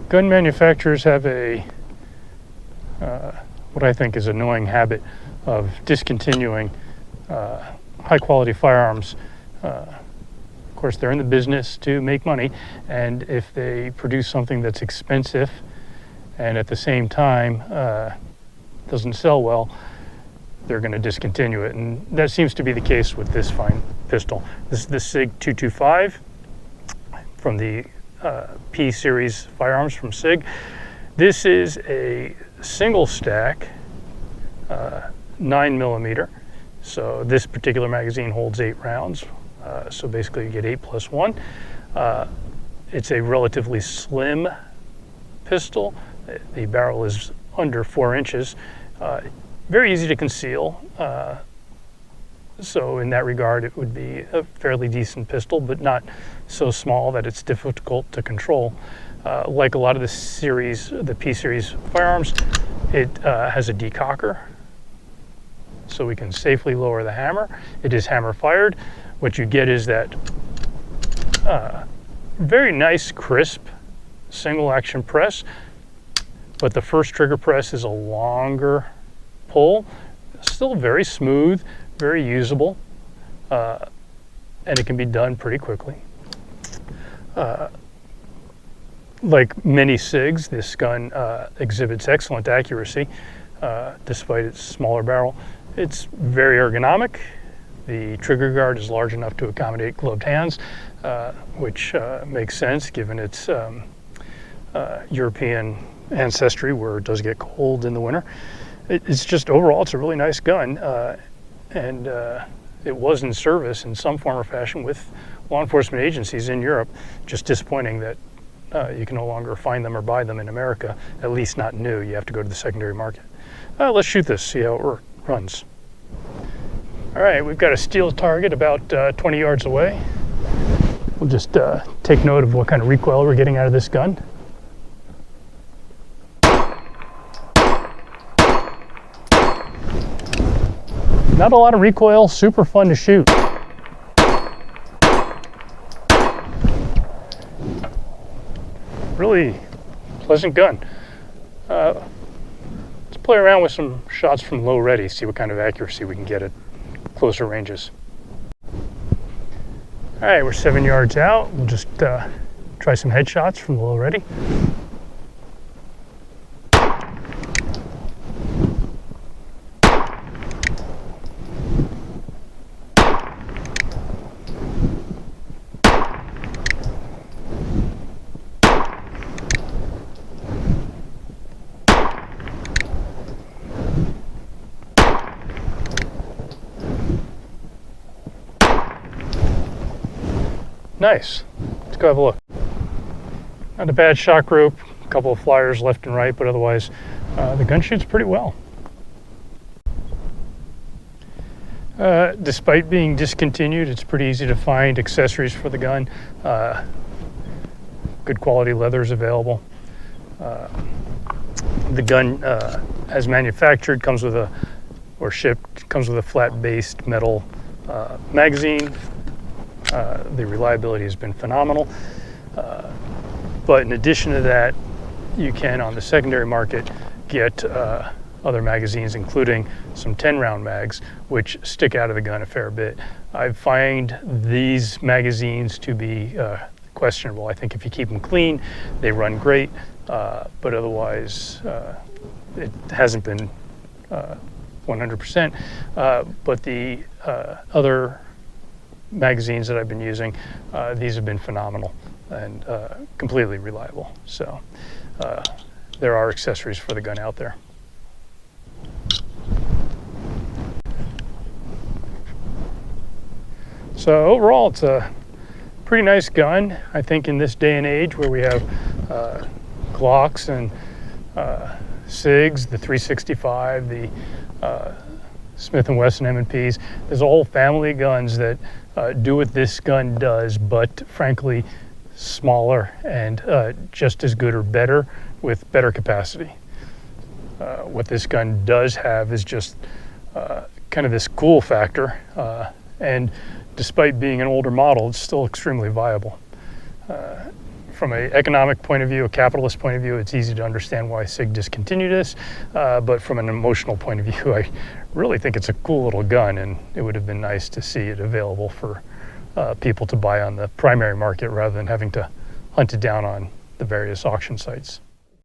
Gun manufacturers have a what I think is annoying habit of discontinuing high quality firearms. Of course, they're in the business to make money, and if they produce something that's expensive and at the same time doesn't sell well, they're going to discontinue it. And that seems to be the case with this fine pistol. This is the SIG 225 from the P series firearms from SIG. This is a single stack 9mm. So this particular magazine holds 8 rounds. So basically you get 8 plus 1. It's a relatively slim pistol. The barrel is under 4 inches. Very easy to conceal. So in that regard, it would be a fairly decent pistol, but not so small that it's difficult to control. Like a lot of the series, the P series firearms, it has a decocker, so we can safely lower the hammer. It is hammer fired. What you get is that very nice, crisp, single action press, but the first trigger press is a longer pull, still very smooth, very usable, and it can be done pretty quickly. Like many SIGs, this gun exhibits excellent accuracy despite its smaller barrel. It's very ergonomic. The trigger guard is large enough to accommodate gloved hands, which makes sense given its European ancestry, where it does get cold in the winter. It's just overall, it's a really nice gun, and it was in service in some form or fashion with law enforcement agencies in Europe. Just disappointing that you can no longer find them or buy them in America, at least not new. You have to go to the secondary market. Let's shoot this, see how it runs. All right, we've got a steel target about 20 yards away. We'll just take note of what kind of recoil we're getting out of this gun. Not a lot of recoil, super fun to shoot. Really pleasant gun. Let's play around with some shots from low ready, see what kind of accuracy we can get at closer ranges. All right, we're 7 yards out. We'll just try some headshots from the low ready. Nice. Let's go have a look. Not a bad shock rope, a couple of flyers left and right, but otherwise the gun shoots pretty well. Despite being discontinued, it's pretty easy to find accessories for the gun. Good quality leather is available. The gun, as manufactured, comes with a, or shipped, comes with a flat-based metal magazine. The reliability has been phenomenal. But in addition to that, you can, on the secondary market, get other magazines, including some 10-round mags, which stick out of the gun a fair bit. I find these magazines to be questionable. I think if you keep them clean, they run great, but otherwise it hasn't been 100%. But the other magazines that I've been using, these have been phenomenal and completely reliable. So there are accessories for the gun out there. So overall, it's a pretty nice gun. I think in this day and age where we have Glocks and SIGs, the 365, the Smith & Wesson M&Ps, there's a whole family of guns that do what this gun does, but frankly, smaller and just as good or better with better capacity. What this gun does have is just kind of this cool factor, and despite being an older model, it's still extremely viable. from an economic point of view, a capitalist point of view, it's easy to understand why SIG discontinued this. But from an emotional point of view, I really think it's a cool little gun, and it would have been nice to see it available for people to buy on the primary market rather than having to hunt it down on the various auction sites.